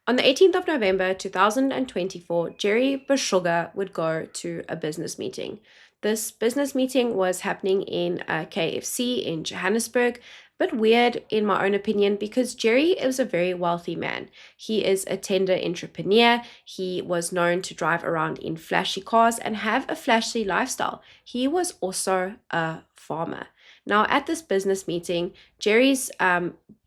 On the 18th of November 2024, Jerry Boshoga would go to a business meeting. This business meeting was happening in a KFC in Johannesburg, but weird in my own opinion because Jerry is a very wealthy man. He is a tender entrepreneur. He was known to drive around in flashy cars and have a flashy lifestyle. He was also a farmer. Now, at this business meeting, Jerry's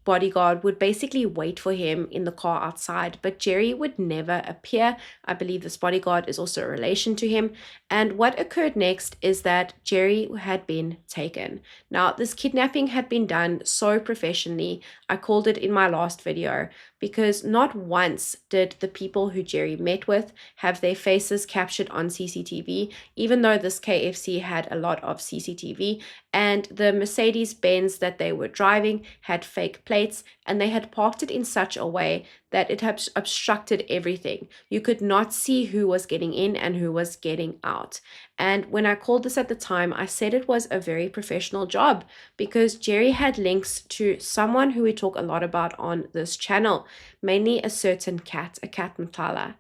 bodyguard would basically wait for him in the car outside, but Jerry would never appear. I believe this bodyguard is also a relation to him. And what occurred next is that Jerry had been taken. Now, this kidnapping had been done so professionally. I called it in my last video because not once did the people who Jerry met with have their faces captured on CCTV, even though this KFC had a lot of CCTV, and the Mercedes-Benz that they were driving had fake plates, and they had parked it in such a way that it had obstructed everything. You could not see who was getting in and who was getting out. And when I called this at the time, I said it was a very professional job because Jerry had links to someone who we talk a lot about on this channel, mainly a certain cat, a cat Matlala.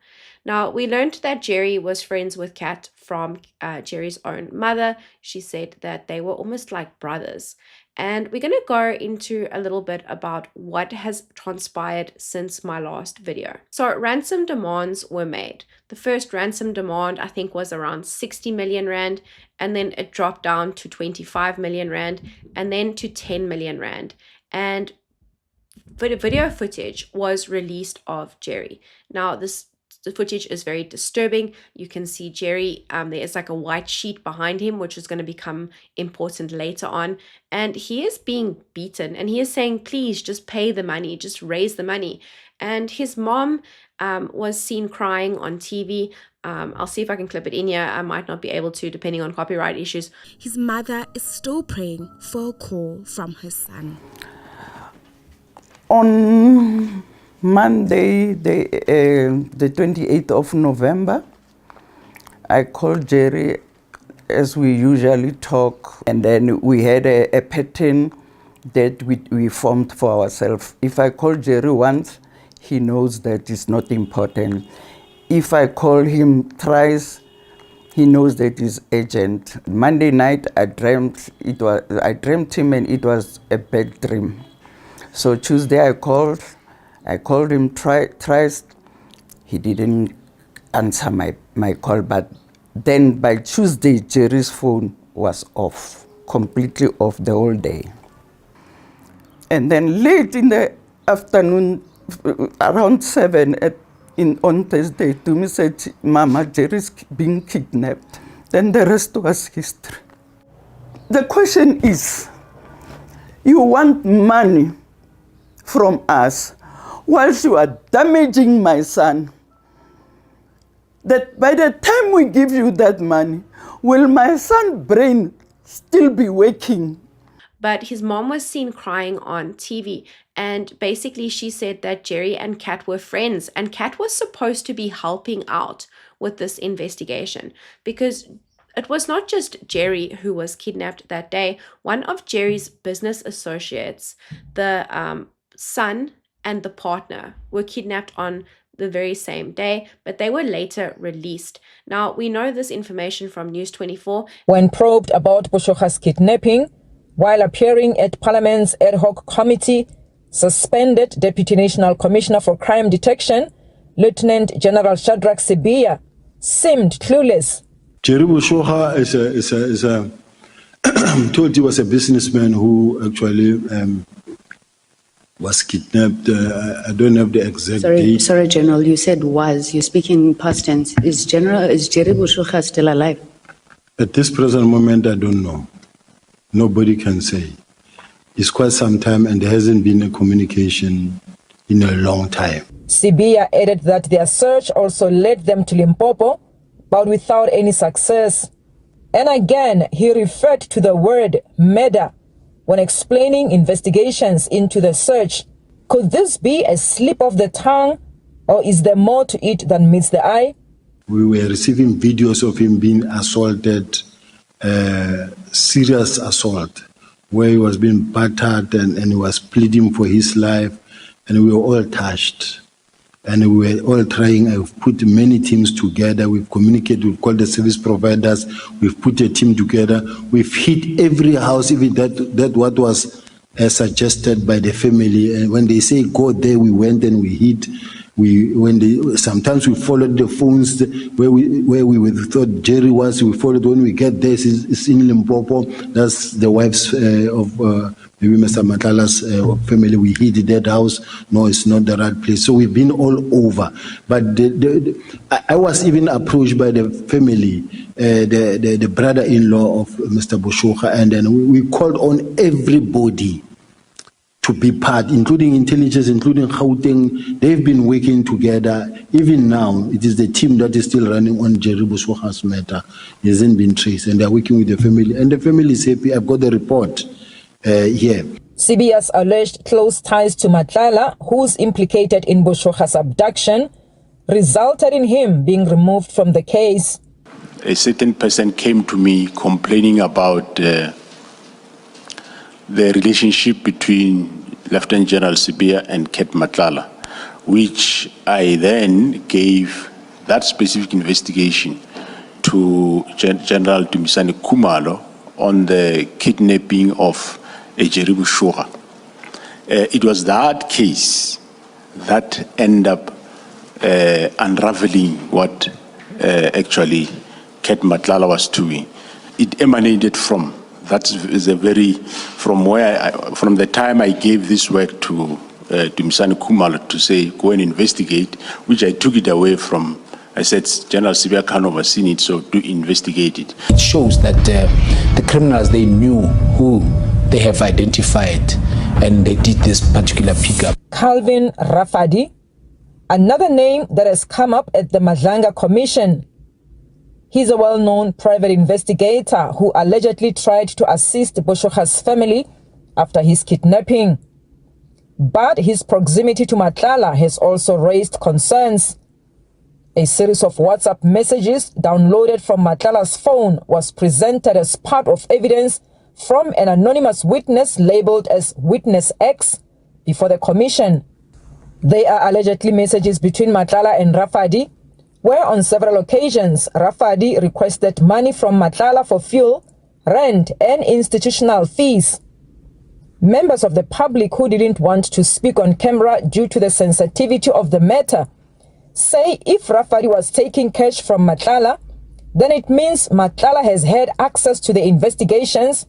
Now, we learned that Jerry was friends with Cat from Jerry's own mother. She said that they were almost like brothers. And we're going to go into a little bit about what has transpired since my last video. So ransom demands were made. The first ransom demand, I think, was around 60 million rand, and then it dropped down to 25 million rand, and then to 10 million rand. And video footage was released of Jerry. Now, the footage is very disturbing. You can see Jerry, there is like a white sheet behind him, which is going to become important later on. And he is being beaten and he is saying, please just pay the money, just raise the money. And his mom was seen crying on TV. I'll see if I can clip it in here. I might not be able to, depending on copyright issues. His mother is still praying for a call from her son. On Monday, the 28th of November, I called Jerry as we usually talk, and then we had a pattern that we formed for ourselves. If I call Jerry once, he knows that it's not important. If I call him thrice, he knows that it's urgent. Monday night, I dreamt him and it was a bad dream. So Tuesday I called him thrice. He didn't answer my call, but then by Tuesday, Jerry's phone was off, completely off the whole day. And then late in the afternoon, around 7 on Thursday, Tumi said, Mama, Jerry's being kidnapped. Then the rest was history. The question is, you want money from us whilst you are damaging my son, that by the time we give you that money, will my son's brain still be waking? But his mom was seen crying on TV, and basically she said that Jerry and Cat were friends, and Cat was supposed to be helping out with this investigation because it was not just Jerry who was kidnapped that day. One of Jerry's business associates, the son and the partner, were kidnapped on the very same day, but they were later released. Now, we know this information from News 24. When probed about Boshoga's kidnapping, while appearing at Parliament's Ad Hoc Committee, suspended Deputy National Commissioner for Crime Detection, Lieutenant General Shadrach Sibiya, seemed clueless. Jerry Boshoga is a told he was a businessman who actually was kidnapped. I don't have the exact date. Sorry, General, you said was. You're speaking in past tense. Is Jerry Boshoga still alive? At this present moment, I don't know. Nobody can say. It's quite some time and there hasn't been a communication in a long time. Sibiya added that their search also led them to Limpopo, but without any success. And again, he referred to the word murder when explaining investigations into the search. Could this be a slip of the tongue, or is there more to it than meets the eye? We were receiving videos of him being assaulted, serious assault, where he was being battered and he was pleading for his life, and we were all touched. and we were all trying. I've put many teams together. We've communicated, we've called the service providers, we've put a team together. We've hit every house, even that what was suggested by the family. And when they say go there, we went and we hit. Sometimes we followed the phones where we thought Jerry was. We followed when we get there. It's in Limpopo. That's the wives of maybe Mr. Matlala's family. We hit that house. No, it's not the right place. So we've been all over. But I was even approached by the family, the brother-in-law of Mr. Boshoga, and then we called on everybody to be part, including intelligence, including Gauteng. They've been working together. Even now, it is the team that is still running on Jerry Boshoga's matter. It hasn't been traced, and they're working with the family. And the family is happy. I've got the report here. Sibiya's alleged close ties to Matlala, who's implicated in Boshoga's abduction, resulted in him being removed from the case. A certain person came to me complaining about the relationship between Lieutenant General Sibiya and Cat Matlala, which I then gave that specific investigation to General Dumisani Kumalo on the kidnapping of Jerry Boshoga. It was that case that ended up unraveling what actually Cat Matlala was doing. It emanated from from the time I gave this work to Dumisani Kumalo to say go and investigate, which I took it away from. I said General Sibiya can't oversee it, so do investigate it. It shows that the criminals, they knew who they have identified, and they did this particular pickup. Calvin Rafedi, another name that has come up at the Madlanga Commission. He's a well-known private investigator who allegedly tried to assist Boshoga's family after his kidnapping. But his proximity to Matlala has also raised concerns. A series of WhatsApp messages downloaded from Matlala's phone was presented as part of evidence from an anonymous witness labeled as Witness X before the commission. They are allegedly messages between Matlala and Rafedi, where on several occasions Rafedi requested money from Matlala for fuel, rent, and institutional fees. Members of the public who didn't want to speak on camera due to the sensitivity of the matter say if Rafedi was taking cash from Matlala, then it means Matlala has had access to the investigations,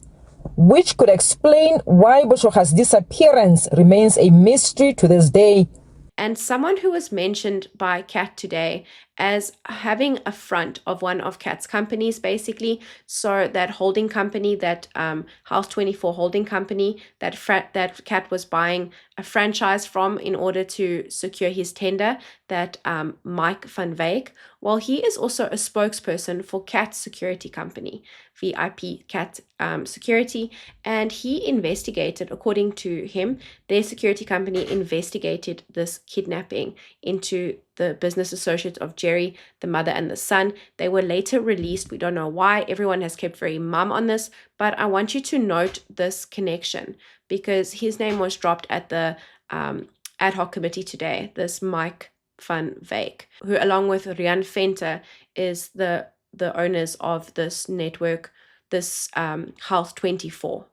which could explain why Boshoga's disappearance remains a mystery to this day. And someone who was mentioned by Cat today as having a front of one of Cat's companies, basically. So that holding company, that House 24 holding company that Cat was buying a franchise from in order to secure his tender, that Wyk van Wyk. Well, he is also a spokesperson for Cat's security company, VIP Cat Security, and he investigated, according to him, their security company investigated this kidnapping into the business associates of Jerry, the mother and the son. They were later released. We don't know why. Everyone has kept very mum on this, but I want you to note this connection because his name was dropped at the ad hoc committee today, this Wyk van Wyk, who along with Rian Venter is the owners of this network, this Health 24.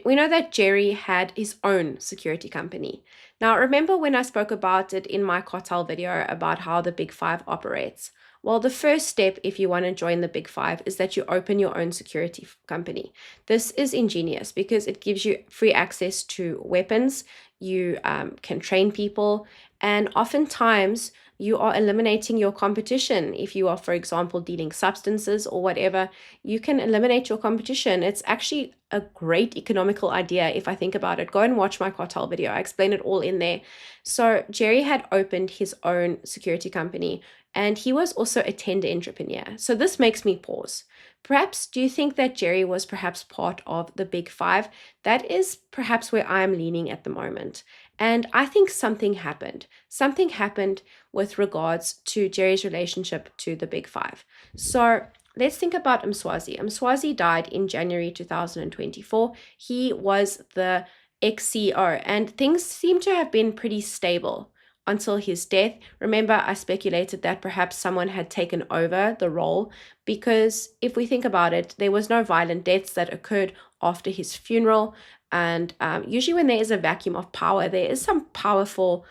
We know that Jerry had his own security company. Now, remember when I spoke about it in my cartel video about how the Big Five operates? Well, the first step if you want to join the Big Five is that you open your own security company. This is ingenious because it gives you free access to weapons. You can train people, and oftentimes you are eliminating your competition. If you are, for example, dealing substances or whatever, you can eliminate your competition. It's actually a great economical idea if I think about it. Go and watch my cartel video. I explain it all in there. So Jerry had opened his own security company, and he was also a tender entrepreneur. So this makes me pause. Perhaps, do you think that Jerry was perhaps part of the Big Five? That is perhaps where I'm leaning at the moment. And I think something happened. Something happened with regards to Jerry's relationship to the Big Five. So let's think about Mswasi. Mswasi died in January 2024. He was the ex-CEO, and things seem to have been pretty stable until his death. Remember, I speculated that perhaps someone had taken over the role, because if we think about it, there was no violent deaths that occurred after his funeral. And usually when there is a vacuum of power, there is some powerful,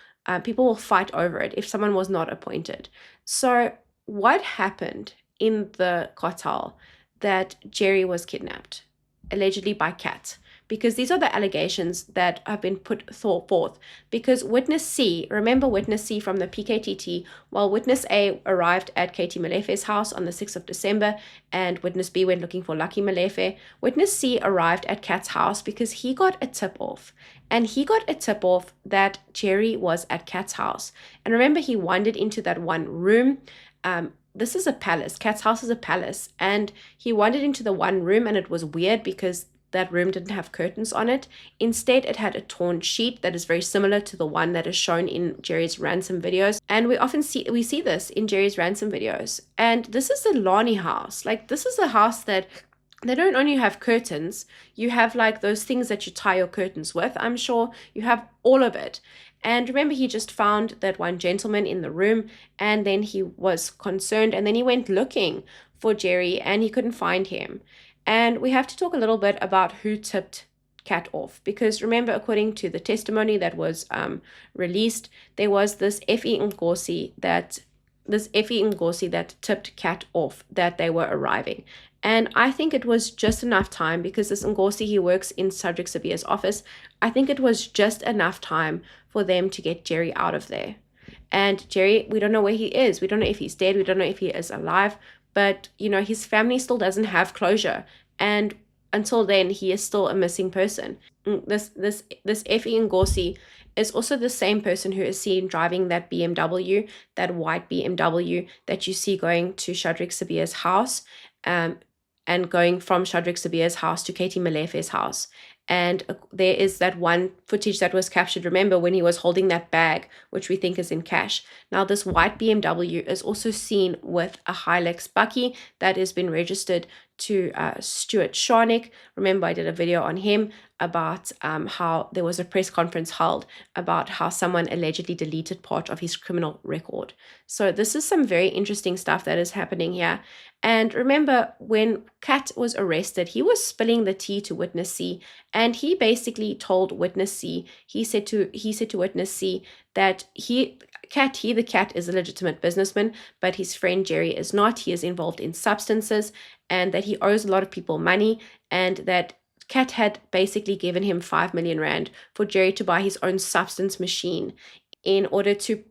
people will fight over it if someone was not appointed. So what happened in the cartel that Jerry was kidnapped, allegedly by Cat? Because these are the allegations that have been put forth. Because Witness C, remember Witness C from the PKTT, while Witness A arrived at Katie Malefe's house on the 6th of December, and Witness B went looking for Lucky Malefe, Witness C arrived at Kat's house because he got a tip-off. And he got a tip-off that Jerry was at Kat's house. And remember, he wandered into that one room. This is a palace. Kat's house is a palace. And he wandered into the one room, and it was weird because that room didn't have curtains on it. Instead, it had a torn sheet that is very similar to the one that is shown in Jerry's ransom videos. And we see this in Jerry's ransom videos. And this is the Lani house. Like, this is a house that they don't only have curtains, you have like those things that you tie your curtains with. I'm sure you have all of it. And remember, he just found that one gentleman in the room, and then he was concerned, and then he went looking for Jerry and he couldn't find him. And we have to talk a little bit about who tipped Cat off, because remember, according to the testimony that was released, there was this F.E. Ngosi that tipped Cat off that they were arriving. And I think it was just enough time, because this Ngosi, he works in Cedric Sibiya's office. I think it was just enough time for them to get Jerry out of there. And Jerry, we don't know where he is. We don't know if he's dead. We don't know if he is alive. But, you know, his family still doesn't have closure. And until then, he is still a missing person. This F.E. Ngosi is also the same person who is seen driving that BMW, that white BMW that you see going to Cedric Sibiya's house, and going from Cedric Sibiya's house to Katie Malefe's house. And there is that one footage that was captured, remember, when he was holding that bag, which we think is in cash. Now, this white BMW is also seen with a Hilux Bucky that has been registered to Stuart Sharnick. Remember, I did a video on him about how there was a press conference held about how someone allegedly deleted part of his criminal record. So this is some very interesting stuff that is happening here. And remember, when Cat was arrested, he was spilling the tea to Witness C, and he basically told Witness C, he said to Witness C that the Cat is a legitimate businessman, but his friend Jerry is not. He is involved in substances, and that he owes a lot of people money, and that Cat had basically given him 5 million rand for Jerry to buy his own substance machine in order to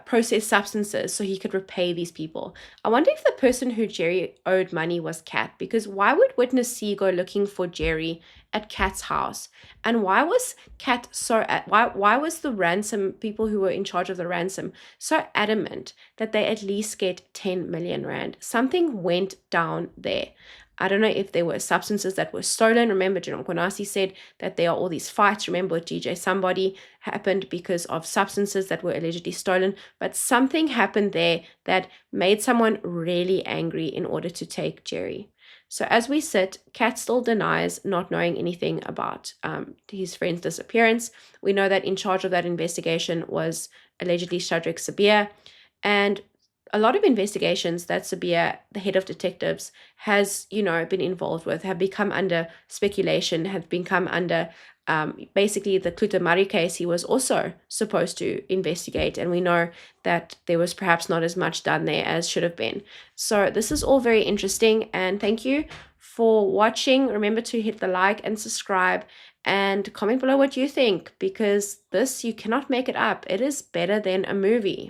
process substances so he could repay these people. I wonder if the person who Jerry owed money was Cat, because why would Witness C go looking for Jerry at Cat's house? And why was Cat why was the ransom people who were in charge of the ransom so adamant that they at least get 10 million rand? Something went down there. I don't know if there were substances that were stolen. Remember, General Konasi said that there are all these fights. Remember, with DJ Somebody happened because of substances that were allegedly stolen. But something happened there that made someone really angry in order to take Jerry. So as we sit, Cat still denies not knowing anything about his friend's disappearance. We know that in charge of that investigation was allegedly Cedric Sibiya. And a lot of investigations that Sibiya, the head of detectives, has, been involved with have become under speculation, have become under basically the Klutamari case he was also supposed to investigate. And we know that there was perhaps not as much done there as should have been. So this is all very interesting. And thank you for watching. Remember to hit the like and subscribe and comment below what you think, because this, you cannot make it up. It is better than a movie.